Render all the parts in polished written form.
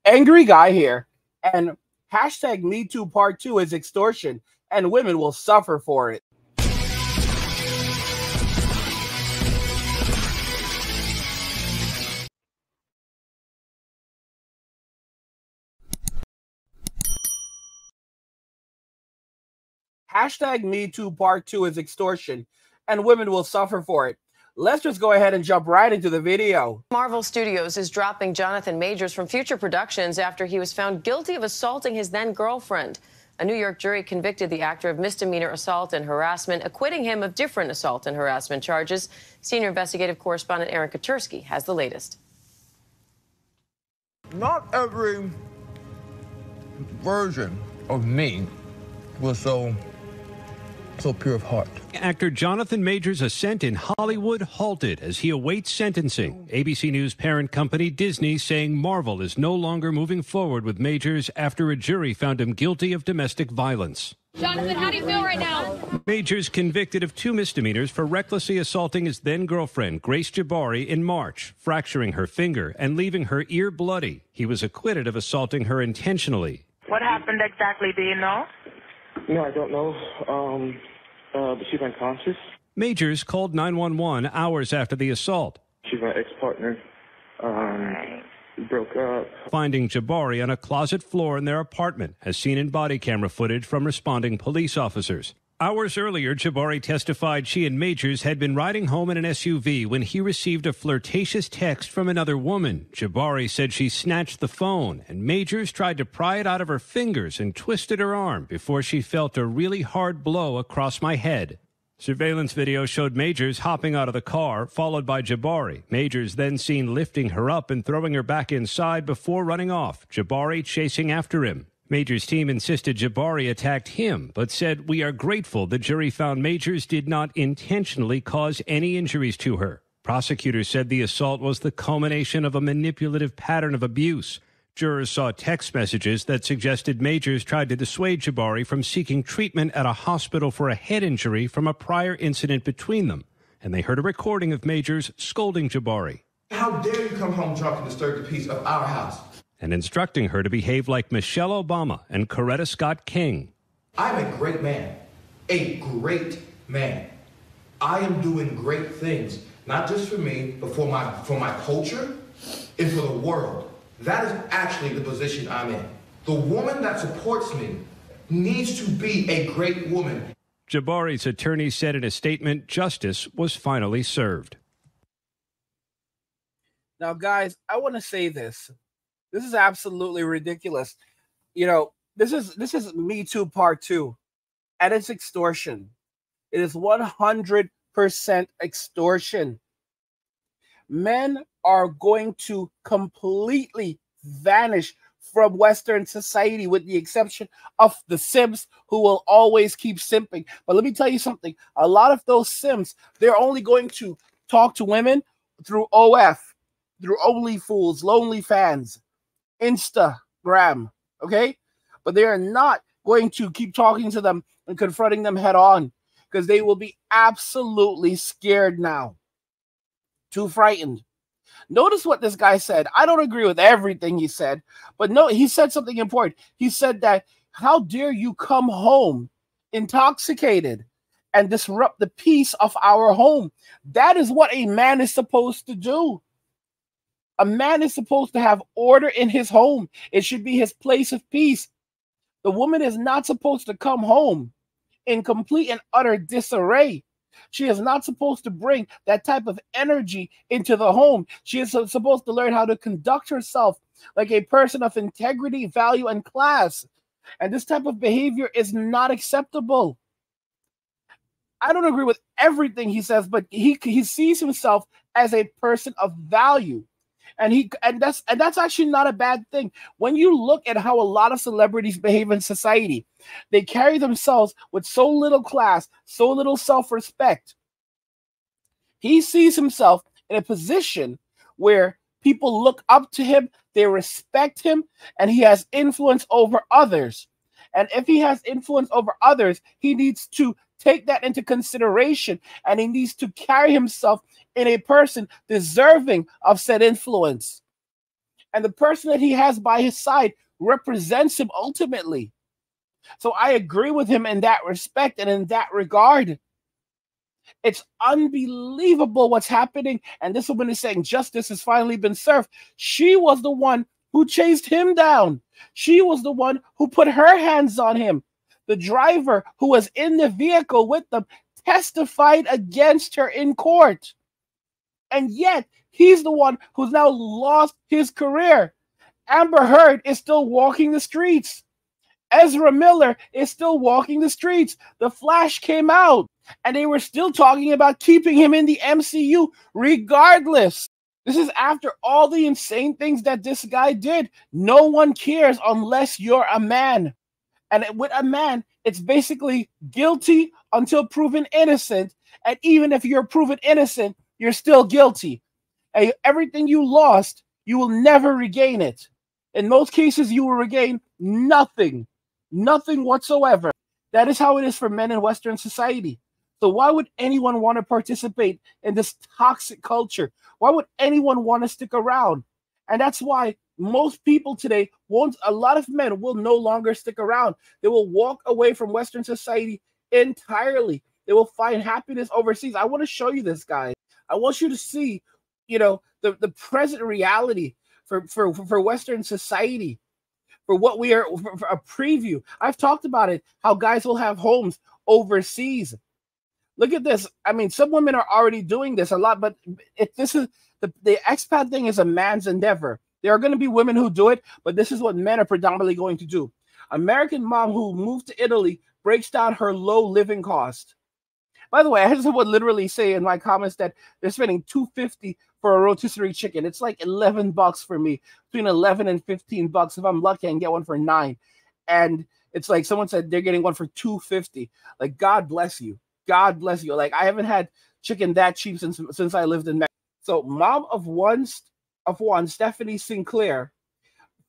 angry guy here, and hashtag MeToo Part 2 is extortion, and women will suffer for it. Hashtag MeToo Part 2 is extortion, and women will suffer for it. Let's just go ahead and jump right into the video. Marvel Studios is dropping Jonathan Majors from future productions after he was found guilty of assaulting his then-girlfriend. A New York jury convicted the actor of misdemeanor assault and harassment, acquitting him of different assault and harassment charges. Senior investigative correspondent Aaron Katursky has the latest. Not every version of me was so pure of heart. Actor Jonathan Majors' ascent in Hollywood halted as he awaits sentencing. ABC News parent company Disney saying Marvel is no longer moving forward with Majors after a jury found him guilty of domestic violence. Jonathan, how do you feel right now? Majors convicted of 2 misdemeanors for recklessly assaulting his then-girlfriend, Grace Jabari, in March, fracturing her finger and leaving her ear bloody. He was acquitted of assaulting her intentionally. What happened exactly, do you know? No, I don't know. But she's unconscious. Majors called 911 hours after the assault. She's my ex-partner. Broke up. Finding Jabari on a closet floor in their apartment, as seen in body camera footage from responding police officers. Hours earlier, Jabari testified she and Majors had been riding home in an SUV when he received a flirtatious text from another woman. Jabari said she snatched the phone, and Majors tried to pry it out of her fingers and twisted her arm before she felt a really hard blow across my head. Surveillance video showed Majors hopping out of the car, followed by Jabari. Majors then seen lifting her up and throwing her back inside before running off, Jabari chasing after him. Majors' team insisted Jabari attacked him, but said, "We are grateful the jury found Majors did not intentionally cause any injuries to her." Prosecutors said the assault was the culmination of a manipulative pattern of abuse. Jurors saw text messages that suggested Majors tried to dissuade Jabari from seeking treatment at a hospital for a head injury from a prior incident between them. And they heard a recording of Majors scolding Jabari. "How dare you come home drunk and disturb the peace of our house?" And instructing her to behave like Michelle Obama and Coretta Scott King. "I'm a great man. A great man. I am doing great things, not just for me, but for my culture and for the world. That is actually the position I'm in. The woman that supports me needs to be a great woman." Jabari's attorney said in a statement justice was finally served. Now, guys, I want to say this. This is absolutely ridiculous. You know, this is MeToo Part 2, and it's extortion. It is 100% extortion. Men are going to completely vanish from Western society with the exception of the simps who will always keep simping. But let me tell you something. A lot of those simps, they're only going to talk to women through OF, through OnlyFools, Lonely Fans, Instagram, okay? But they are not going to keep talking to them and confronting them head on because they will be absolutely scared now. Too frightened. Notice what this guy said. I don't agree with everything he said, but no, he said something important. He said that, "How dare you come home intoxicated and disrupt the peace of our home?" That is what a man is supposed to do. A man is supposed to have order in his home. It should be his place of peace. The woman is not supposed to come home in complete and utter disarray. She is not supposed to bring that type of energy into the home. She is supposed to learn how to conduct herself like a person of integrity, value, and class. And this type of behavior is not acceptable. I don't agree with everything he says, but he sees himself as a person of value. And that's actually not a bad thing. When you look at how a lot of celebrities behave in society, they carry themselves with so little class, so little self-respect. He sees himself in a position where people look up to him, they respect him, and he has influence over others. And if he has influence over others, he needs to take that into consideration, and he needs to carry himself in a person deserving of said influence. And the person that he has by his side represents him ultimately. So I agree with him in that respect and in that regard. It's unbelievable what's happening. And this woman is saying justice has finally been served. She was the one who chased him down. She was the one who put her hands on him. The driver who was in the vehicle with them testified against her in court. And yet, he's the one who's now lost his career. Amber Heard is still walking the streets. Ezra Miller is still walking the streets. The Flash came out, and they were still talking about keeping him in the MCU regardless. This is after all the insane things that this guy did. No one cares unless you're a man. And with a man, it's basically guilty until proven innocent. And even if you're proven innocent, you're still guilty. And everything you lost, you will never regain it. In most cases, you will regain nothing. Nothing whatsoever. That is how it is for men in Western society. So why would anyone want to participate in this toxic culture? Why would anyone want to stick around? And that's why most people today a lot of men will no longer stick around. They will walk away from Western society entirely. They will find happiness overseas. I want to show you this, guys. I want you to see, the present reality for Western society, for what we are, for a preview. I've talked about it, how guys will have homes overseas. Look at this. I mean, some women are already doing this a lot, but if this is the expat thing is a man's endeavor. There are going to be women who do it, but this is what men are predominantly going to do. American mom who moved to Italy breaks down her low living cost. By the way, I just would literally say in my comments that they're spending $2.50 for a rotisserie chicken. It's like $11 for me, between $11 and $15. If I'm lucky, I can get one for $9. And it's like someone said they're getting one for $2.50. Like, God bless you. God bless you. Like, I haven't had chicken that cheap since I lived in Mexico. So, mom of one, Stephanie Sinclair,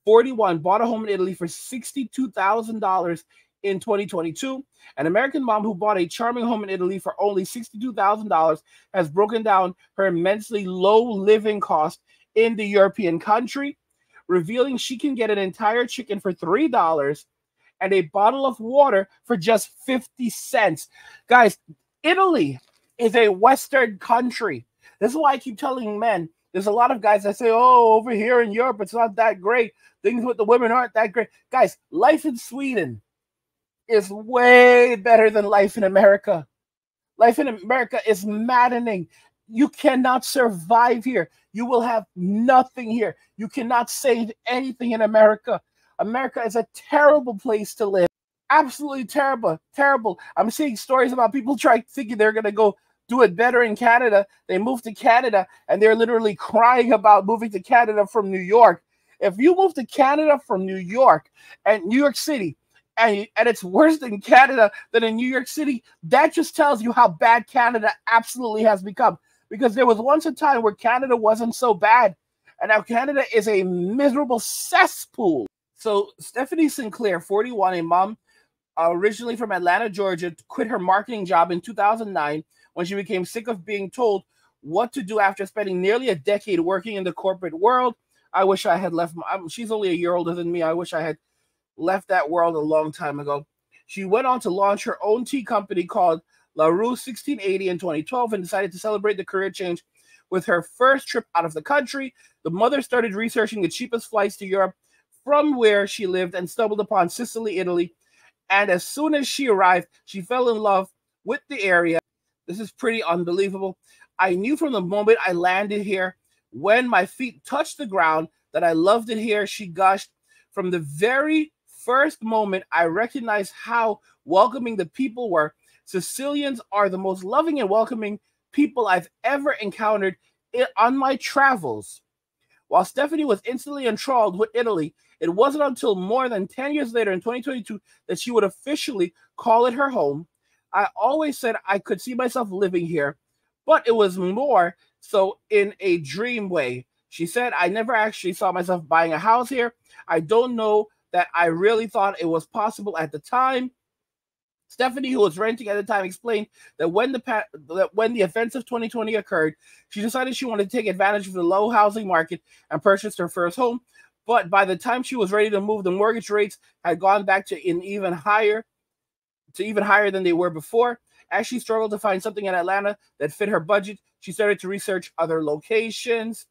41, bought a home in Italy for $62,000 in 2022. An American mom who bought a charming home in Italy for only $62,000 has broken down her immensely low living cost in the European country, revealing she can get an entire chicken for $3 and a bottle of water for just 50 cents. Guys, Italy is a Western country. This is why I keep telling men, there's a lot of guys that say, oh, over here in Europe, it's not that great. Things with the women aren't that great. Guys, life in Sweden is way better than life in America. Life in America is maddening. You cannot survive here. You will have nothing here. You cannot save anything in America. America is a terrible place to live. Absolutely terrible. Terrible. I'm seeing stories about people thinking they're going to go do it better in Canada. They move to Canada and they're literally crying about moving to Canada from New York. If you move to Canada from New York and New York City, and it's worse than Canada than in New York City, that just tells you how bad Canada absolutely has become. Because there was once a time where Canada wasn't so bad, and now Canada is a miserable cesspool. So Stephanie Sinclair, 41, a mom originally from Atlanta, Georgia, quit her marketing job in 2009 when she became sick of being told what to do after spending nearly a decade working in the corporate world. I wish I had left. She's only a year older than me. I wish I had left that world a long time ago. She went on to launch her own tea company called La Rue 1680 in 2012 and decided to celebrate the career change with her first trip out of the country. The mother started researching the cheapest flights to Europe from where she lived and stumbled upon Sicily, Italy. And as soon as she arrived, she fell in love with the area. This is pretty unbelievable. I knew from the moment I landed here, when my feet touched the ground, that I loved it here, she gushed. From the very first moment, I recognized how welcoming the people were. Sicilians are the most loving and welcoming people I've ever encountered on my travels. While Stephanie was instantly enthralled with Italy, it wasn't until more than 10 years later in 2022 that she would officially call it her home. I always said I could see myself living here, but it was more so in a dream way. She said, I never actually saw myself buying a house here. I don't know that I really thought it was possible at the time. Stephanie, who was renting at the time, explained that when the events of 2020 occurred, she decided she wanted to take advantage of the low housing market and purchased her first home. But by the time she was ready to move, the mortgage rates had gone back to even higher than they were before. As she struggled to find something in Atlanta that fit her budget, she started to research other locations.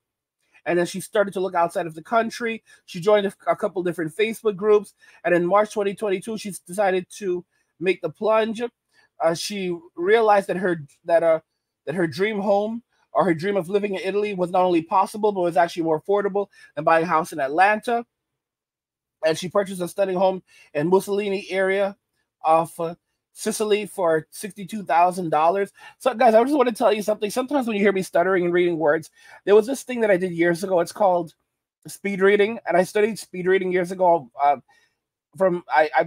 And then she started to look outside of the country. She joined a couple different Facebook groups. And in March 2022, she decided to make the plunge. She realized that her dream home, or her dream of living in Italy, was not only possible, but was actually more affordable than buying a house in Atlanta. And she purchased a stunning home in Mussolini area of Sicily for $62,000. So, guys, I just want to tell you something. Sometimes when you hear me stuttering and reading words, there was this thing that I did years ago. It's called speed reading, and I studied speed reading years ago. I'm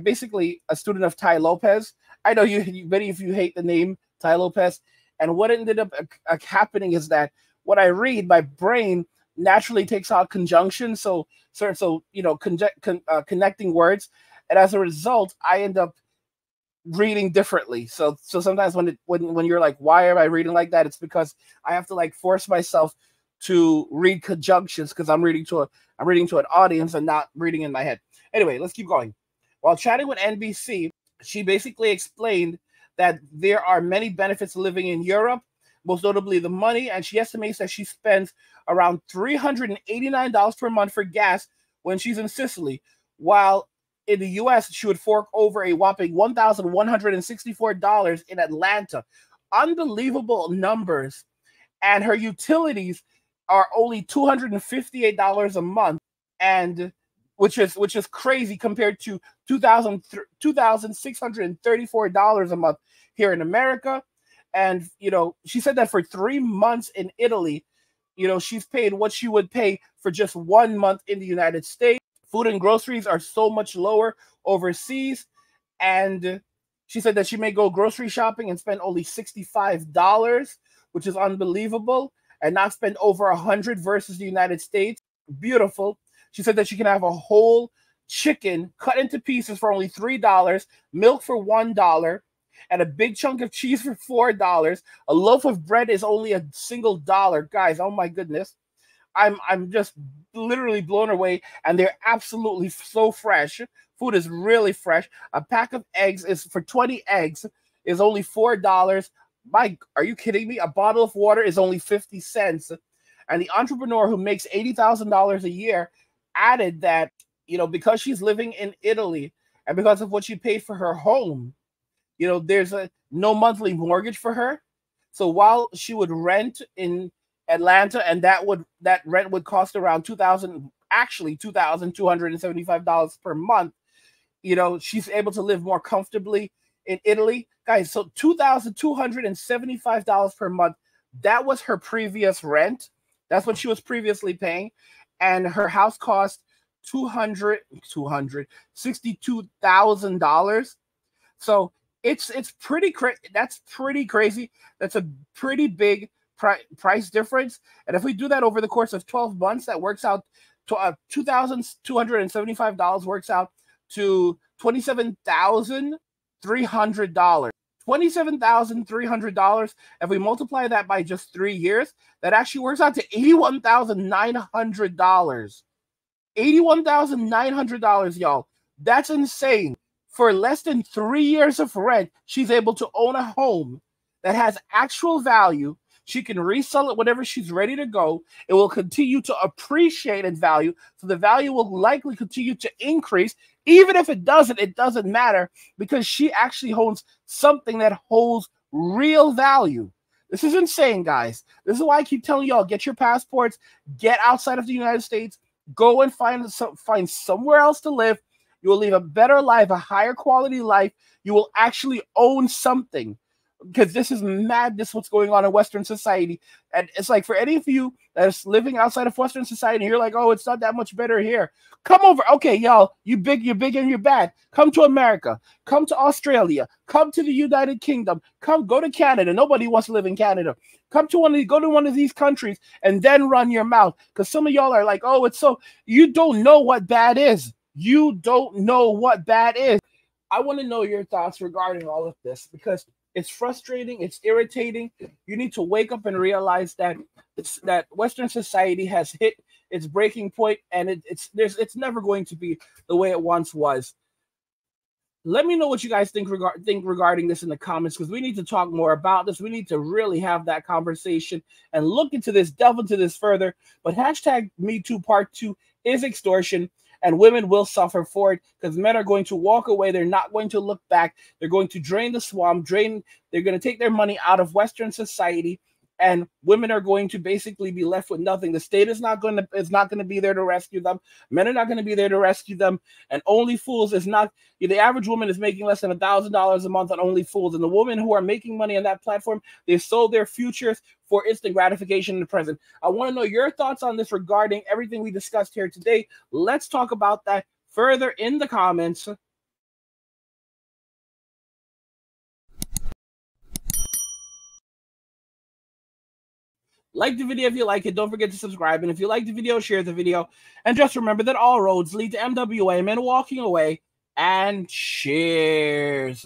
basically a student of Tai Lopez. I know many of you hate the name Tai Lopez. And what ended up happening is that when I read, my brain naturally takes out conjunctions, so connecting words, and as a result, I end up reading differently. So sometimes when you're like, why am I reading like that? It's because I have to like force myself to read conjunctions because I'm reading to an audience and not reading in my head. Anyway, let's keep going. While chatting with NBC, she basically explained that there are many benefits to living in Europe, most notably the money, and she estimates that she spends around $389 per month for gas when she's in Sicily, while in the US, she would fork over a whopping $1,164 in Atlanta. Unbelievable numbers. And her utilities are only $258 a month, and which is crazy compared to $2,634 a month here in America. And she said that for 3 months in Italy, she's paid what she would pay for just 1 month in the United States. Food and groceries are so much lower overseas, and she said that she may go grocery shopping and spend only $65, which is unbelievable, and not spend over $100 versus the United States. Beautiful. She said that she can have a whole chicken cut into pieces for only $3, milk for $1, and a big chunk of cheese for $4. A loaf of bread is only a single dollar. Guys, oh my goodness. I'm just literally blown away, and they're absolutely so fresh. Food is really fresh. A pack of eggs is for 20 eggs is only $4. Are you kidding me? A bottle of water is only 50 cents. And the entrepreneur who makes $80,000 a year added that, because she's living in Italy and because of what she paid for her home, there's no monthly mortgage for her. So while she would rent in Atlanta, and that rent would cost around $2,275 per month, she's able to live more comfortably in Italy. Guys, so $2,275 per month, that was her previous rent. That's what she was previously paying. And her house cost $262,000. So it's pretty crazy. That's pretty crazy. That's a pretty big price difference. And if we do that over the course of 12 months, that works out to $2,275 works out to $27,300. $27,300. If we multiply that by just 3 years, that actually works out to $81,900. $81,900, y'all. That's insane. For less than 3 years of rent, she's able to own a home that has actual value. She can resell it whenever she's ready to go. It will continue to appreciate in value. So the value will likely continue to increase. Even if it doesn't matter, because she actually owns something that holds real value. This is insane, guys. This is why I keep telling y'all, get your passports, get outside of the United States, go and find somewhere else to live. You will live a better life, a higher quality life. You will actually own something. Because this is madness what's going on in Western society. And it's like, for any of you that's living outside of Western society, you're like, oh, it's not that much better here. Come over. Okay, y'all, you're big and you're bad. Come to America. Come to Australia. Come to the United Kingdom. Go to Canada. Nobody wants to live in Canada. Go to one of these countries and then run your mouth. Because some of y'all are like, oh, you don't know what bad is. You don't know what bad is. I want to know your thoughts regarding all of this, because it's frustrating, it's irritating. You need to wake up and realize that that Western society has hit its breaking point, and it's never going to be the way it once was. Let me know what you guys think regarding this in the comments, because we need to talk more about this. We need to really have that conversation and look into this, delve into this further. But hashtag MeToo Part 2 is extortion, and women will suffer for it, because men are going to walk away. They're not going to look back. They're going to drain the swamp, they're going to take their money out of Western society, and women are going to basically be left with nothing. The state is not going to be there to rescue them. Men are not going to be there to rescue them. And Only Fools is not. The average woman is making less than $1,000 a month on Only Fools, and the women who are making money on that platform, they sold their futures for instant gratification in the present. I want to know your thoughts on this regarding everything we discussed here today. Let's talk about that further in the comments. Like the video if you like it. Don't forget to subscribe. And if you like the video, share the video. And just remember that all roads lead to MWA, men walking away. And cheers.